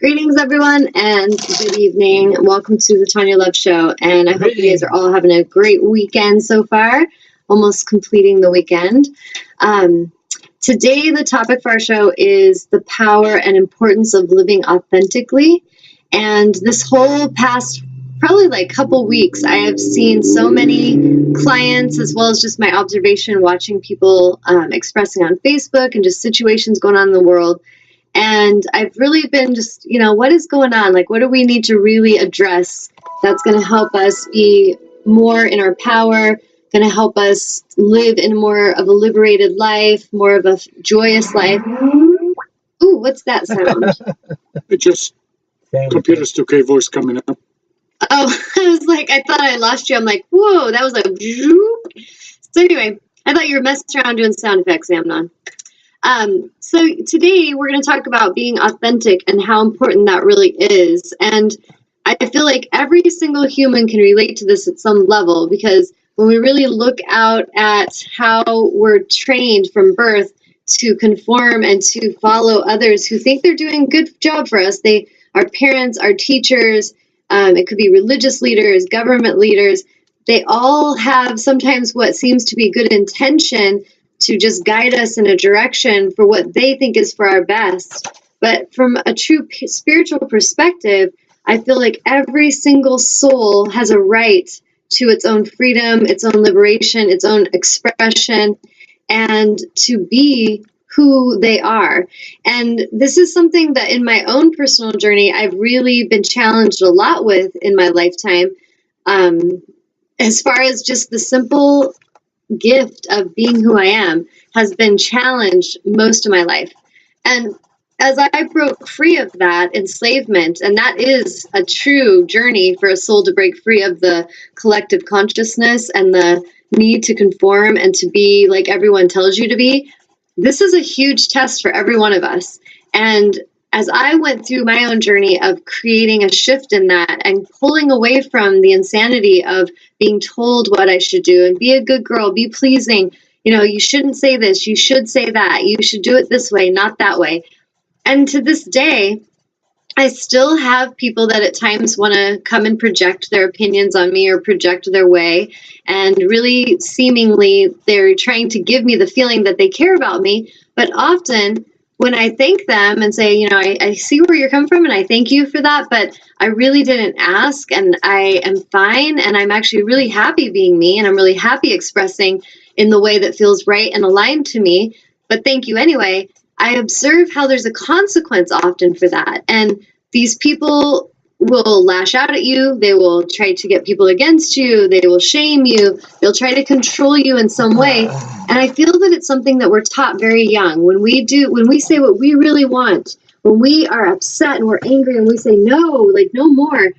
Greetings, everyone, and good evening. Welcome to the Tanya Love Show, and I hope you guys are all having a great weekend so far, almost completing the weekend. Today, the topic for our show is the power and importance of living authentically, and this whole past probably like couple weeks, I have seen so many clients, as well as just my observation watching people expressing on Facebook and just situations going on in the world. And I've really been just, what is going on? Like, what do we need to really address that's going to help us be more in our power, going to help us live in more of a liberated life, more of a joyous life? Ooh, what's that sound? It just, computer still okay voice coming up. Oh, I was like, I thought I lost you. I'm like, whoa, that was like, so anyway, I thought you were messing around doing sound effects, Amnon. So today we're going to talk about being authentic and how important that really is. And I feel like every single human can relate to this at some level, because when we really look out at how we're trained from birth to conform and to follow others who think they're doing a good job for us, our parents, our teachers, it could be religious leaders, government leaders, they all have sometimes what seems to be good intention to just guide us in a direction for what they think is for our best. But from a true spiritual perspective, I feel like every single soul has a right to its own freedom, its own liberation, its own expression, and to be who they are. And this is something that in my own personal journey, I've really been challenged a lot with in my lifetime, as far as just the simple gift of being who I am has been challenged most of my life. And as I broke free of that enslavement, and that is a true journey for a soul to break free of the collective consciousness and the need to conform and to be like everyone tells you to be, this is a huge test for every one of us. And as I went through my own journey of creating a shift in that and pulling away from the insanity of being told what I should do and be a good girl, be pleasing, you shouldn't say this, you should say that, you should do it this way, not that way. And to this day, I still have people that at times want to come and project their opinions on me or project their way. And really seemingly they're trying to give me the feeling that they care about me. But often when I thank them and say, I see where you're coming from and I thank you for that, but I really didn't ask and I am fine and I'm actually really happy being me and I'm really happy expressing in the way that feels right and aligned to me, but thank you anyway. I observe how there's a consequence often for that. And these people will lash out at you. They will try to get people against you. They will shame you. They'll try to control you in some way. And I feel that it's something that we're taught very young. When we say what we really want, when we are upset and we're angry and we say no, like no more,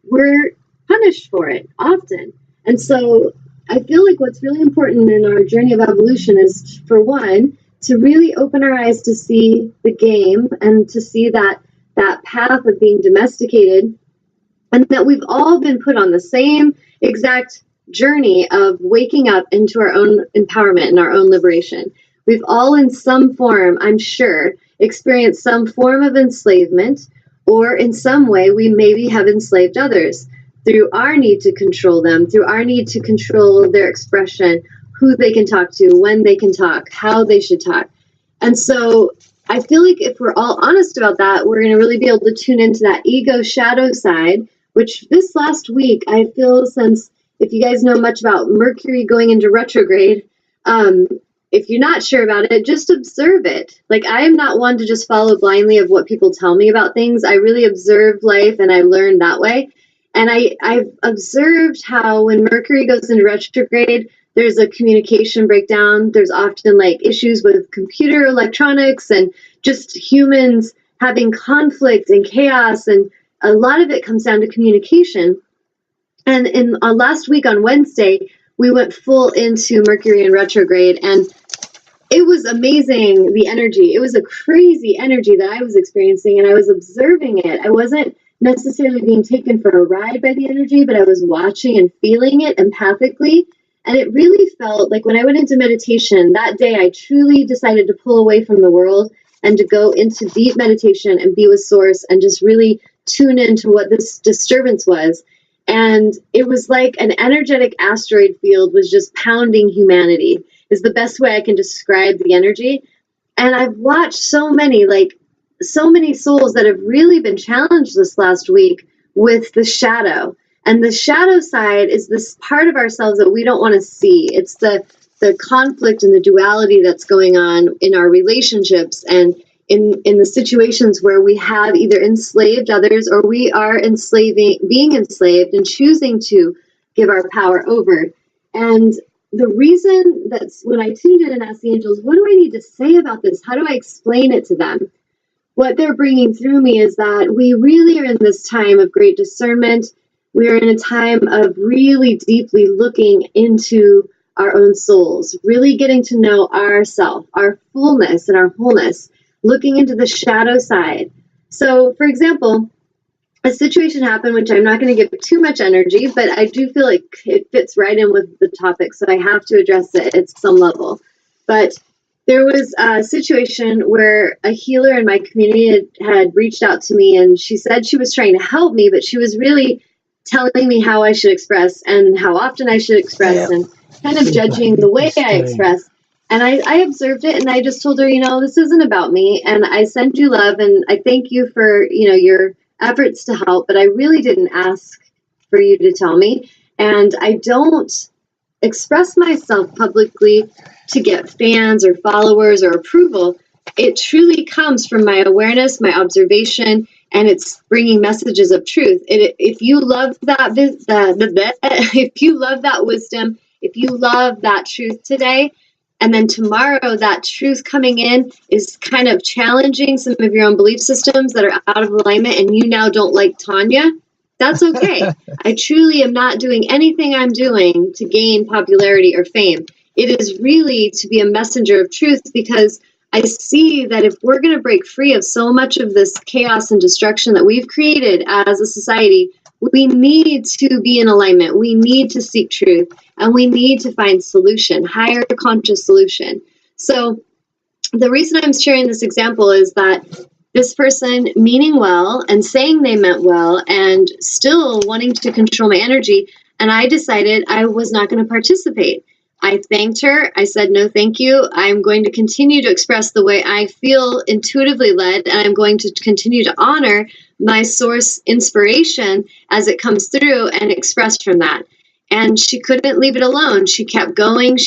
we're punished for it often. And so I feel like what's really important in our journey of evolution is, for one, to really open our eyes to see the game and to see that path of being domesticated, and that we've all been put on the same exact journey of waking up into our own empowerment and our own liberation. We've all in some form, I'm sure, experienced some form of enslavement, or in some way we maybe have enslaved others through our need to control them, through our need to control their expression, who they can talk to, when they can talk, how they should talk. And so I feel like if we're all honest about that, we're going to really be able to tune into that ego shadow side, which this last week, I feel, since if you guys know much about Mercury going into retrograde, if you're not sure about it, just observe it. Like, I am not one to just follow blindly of what people tell me about things. I really observe life and I learn that way. And I've observed how when Mercury goes into retrograde, there's a communication breakdown. There's often like issues with computer electronics and just humans having conflict and chaos. And a lot of it comes down to communication. And in last week on Wednesday, we went full into Mercury in retrograde, and it was amazing, the energy. It was a crazy energy that I was experiencing, and I was observing it. I wasn't necessarily being taken for a ride by the energy, but I was watching and feeling it empathically. And it really felt like when I went into meditation that day, I truly decided to pull away from the world and to go into deep meditation and be with Source and just really tune into what this disturbance was. And it was like an energetic asteroid field was just pounding humanity, is the best way I can describe the energy. And I've watched so many souls that have really been challenged this last week with the shadow. And the shadow side is this part of ourselves that we don't want to see. It's the conflict and the duality that's going on in our relationships and in the situations where we have either enslaved others or we are being enslaved and choosing to give our power over. And the reason that's when I tuned in and asked the angels, what do I need to say about this? How do I explain it to them? What they're bringing through me is that we really are in this time of great discernment. We are in a time of really deeply looking into our own souls, really getting to know ourself, our fullness and our wholeness, looking into the shadow side. So, for example, a situation happened, which I'm not going to give too much energy, but I do feel like it fits right in with the topic, so I have to address it at some level. But there was a situation where a healer in my community had reached out to me, and she said she was trying to help me, but she was really telling me how I should express and how often I should express and kind of judging the way I express. And I observed it, and I just told her, this isn't about me, and I send you love, and I thank you for, your efforts to help, but I really didn't ask for you to tell me, and I don't express myself publicly to get fans or followers or approval. It truly comes from my awareness, my observation, and it's bringing messages of truth. If you love that, if you love that wisdom, if you love that truth today, and then tomorrow that truth coming in is kind of challenging some of your own belief systems that are out of alignment, and you now don't like Tanya, that's okay. I truly am not doing anything I'm doing to gain popularity or fame. It is really to be a messenger of truth, because I see that if we're going to break free of so much of this chaos and destruction that we've created as a society, we need to be in alignment. We need to seek truth, and we need to find solution, higher conscious solution. So the reason I'm sharing this example is that this person meaning well and saying they meant well and still wanting to control my energy, and I decided I was not going to participate. I thanked her. I said, no, thank you. I'm going to continue to express the way I feel intuitively led, and I'm going to continue to honor my source inspiration as it comes through and express from that. And she couldn't leave it alone. She kept going,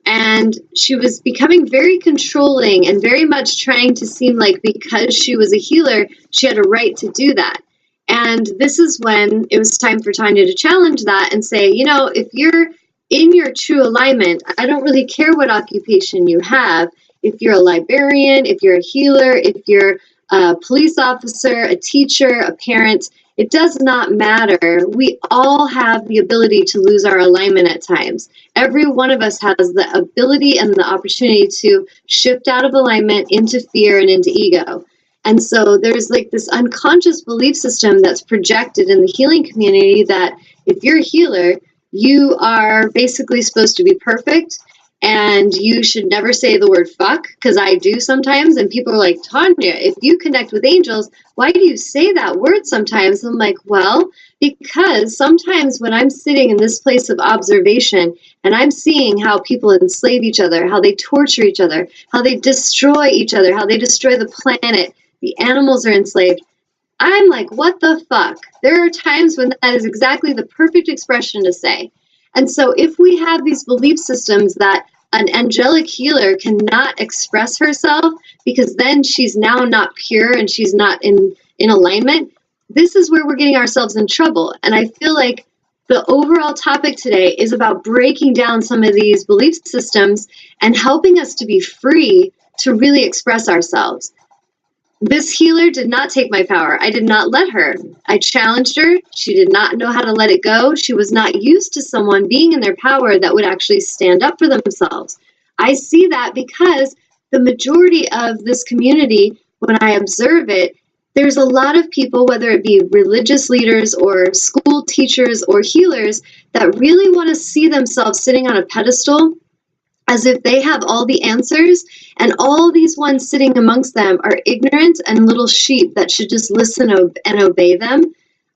and she was becoming very controlling and very much trying to seem like because she was a healer, she had a right to do that. And this is when it was time for Tanya to challenge that and say, if you're in your true alignment, I don't really care what occupation you have. If you're a librarian, if you're a healer, if you're a police officer, a teacher, a parent, it does not matter. We all have the ability to lose our alignment at times. Every one of us has the ability and the opportunity to shift out of alignment into fear and into ego. And so there's like this unconscious belief system that's projected in the healing community that if you're a healer, you are basically supposed to be perfect, and you should never say the word fuck, because I do sometimes, and people are like, Tanya, if you connect with angels, why do you say that word sometimes? I'm like, well, because sometimes when I'm sitting in this place of observation and I'm seeing how people enslave each other, how they torture each other, how they destroy each other, how they destroy the planet, the animals are enslaved, I'm like, what the fuck? There are times when that is exactly the perfect expression to say. And so if we have these belief systems that an angelic healer cannot express herself because then she's now not pure and she's not in alignment, this is where we're getting ourselves in trouble. And I feel like the overall topic today is about breaking down some of these belief systems and helping us to be free to really express ourselves. This healer did not take my power. I did not let her. I challenged her. She did not know how to let it go. She was not used to someone being in their power that would actually stand up for themselves. I see that because the majority of this community, when I observe it, there's a lot of people, whether it be religious leaders or school teachers or healers, that really want to see themselves sitting on a pedestal as if they have all the answers, and all these ones sitting amongst them are ignorant and little sheep that should just listen and obey them.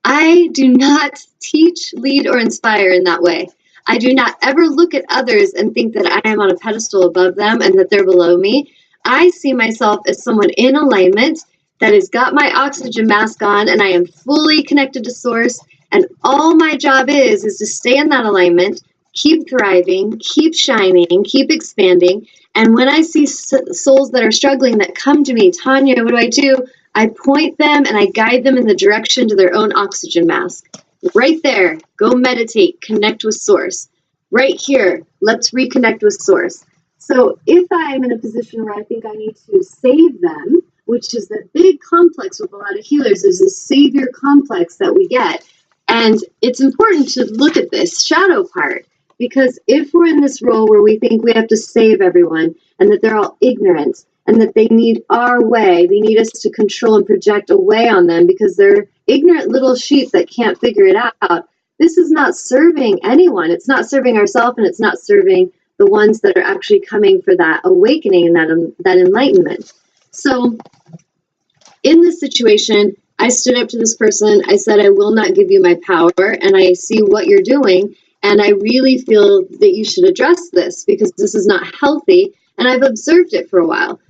I do not teach, lead, or inspire in that way. I do not ever look at others and think that I am on a pedestal above them and that they're below me. I see myself as someone in alignment that has got my oxygen mask on, and I am fully connected to source, and all my job is to stay in that alignment, keep thriving, keep shining, keep expanding. And when I see souls that are struggling that come to me, Tanya, what do? I point them and I guide them in the direction to their own oxygen mask. Right there, go meditate, connect with source. Right here, let's reconnect with source. So if I'm in a position where I think I need to save them, which is the big complex with a lot of healers, there's a savior complex that we get. And it's important to look at this shadow part. Because if we're in this role where we think we have to save everyone and that they're all ignorant and that they need our way, they need us to control and project a way on them because they're ignorant little sheep that can't figure it out, this is not serving anyone. It's not serving ourselves, and it's not serving the ones that are actually coming for that awakening and that enlightenment. So in this situation, I stood up to this person. I said, I will not give you my power, and I see what you're doing. And I really feel that you should address this because this is not healthy. And I've observed it for a while.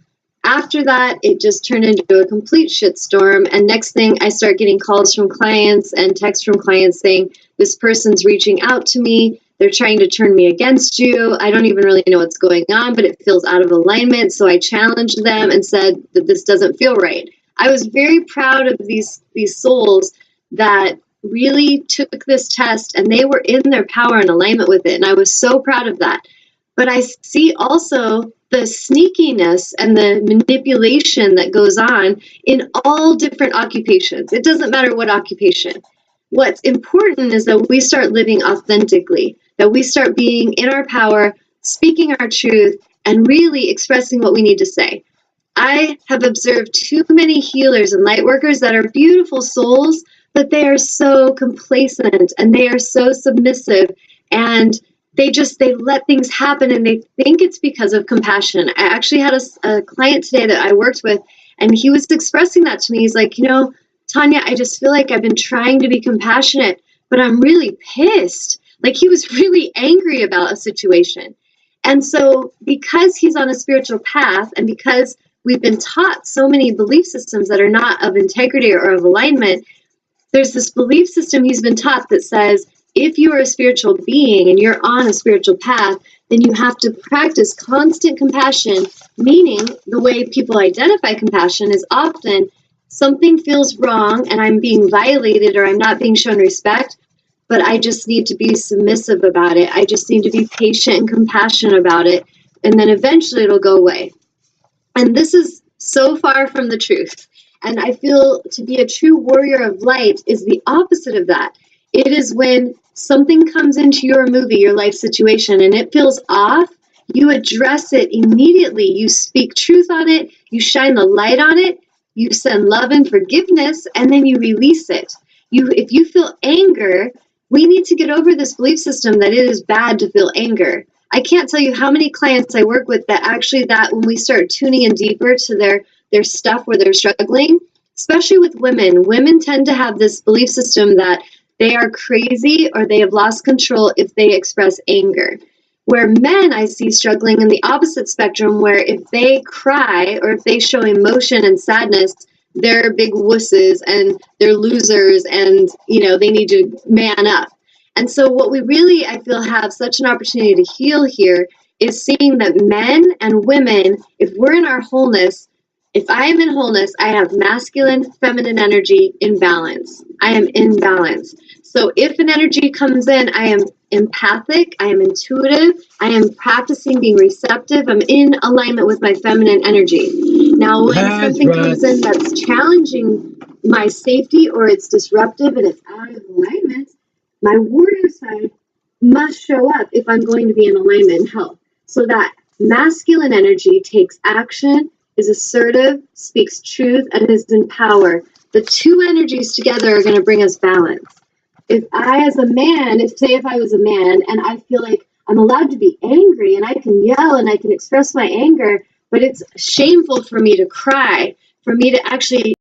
After that, it just turned into a complete shitstorm. And next thing, I start getting calls from clients and texts from clients saying, this person's reaching out to me. They're trying to turn me against you. I don't even really know what's going on, but it feels out of alignment. So I challenged them and said that this doesn't feel right. I was very proud of these souls that really took this test and they were in their power and alignment with it. And I was so proud of that. But I see also the sneakiness and the manipulation that goes on in all different occupations. It doesn't matter what occupation. What's important is that we start living authentically, that we start being in our power, speaking our truth, and really expressing what we need to say. I have observed too many healers and light workers that are beautiful souls, but they are so complacent and they are so submissive, and they let things happen and they think it's because of compassion. I actually had a client today that I worked with, and he was expressing that to me. He's like, Tanya, I just feel like I've been trying to be compassionate, but I'm really pissed. Like he was really angry about a situation. And so because he's on a spiritual path and because we've been taught so many belief systems that are not of integrity or of alignment, there's this belief system he's been taught that says, if you are a spiritual being and you're on a spiritual path, then you have to practice constant compassion, meaning the way people identify compassion is often something feels wrong and I'm being violated or I'm not being shown respect, but I just need to be submissive about it. I just need to be patient and compassionate about it, and then eventually it'll go away. And this is so far from the truth. And I feel to be a true warrior of light is the opposite of that. It is when something comes into your movie, your life situation, and it feels off, you address it immediately. You speak truth on it, you shine the light on it, you send love and forgiveness, and then you release it. If you feel anger, we need to get over this belief system that it is bad to feel anger. I can't tell you how many clients I work with that actually, that when we start tuning in deeper to their stuff where they're struggling, especially with women tend to have this belief system that they are crazy or they have lost control if they express anger. Where men I see struggling in the opposite spectrum, where if they cry or if they show emotion and sadness, they're big wusses and they're losers and, they need to man up. And so what we really, I feel, have such an opportunity to heal here is seeing that men and women, if we're in our wholeness, if I am in wholeness, I have masculine, feminine energy in balance. I am in balance. So if an energy comes in, I am empathic, I am intuitive, I am practicing being receptive, I'm in alignment with my feminine energy. Now, when something comes in that's challenging my safety or it's disruptive and it's out of alignment, my warrior side must show up if I'm going to be in alignment and health. So that masculine energy takes action, is assertive, speaks truth, and is in power. The two energies together are going to bring us balance. If I, as a man, if I was a man and I feel like I'm allowed to be angry, and I can yell and I can express my anger, but it's shameful for me to cry, for me to actually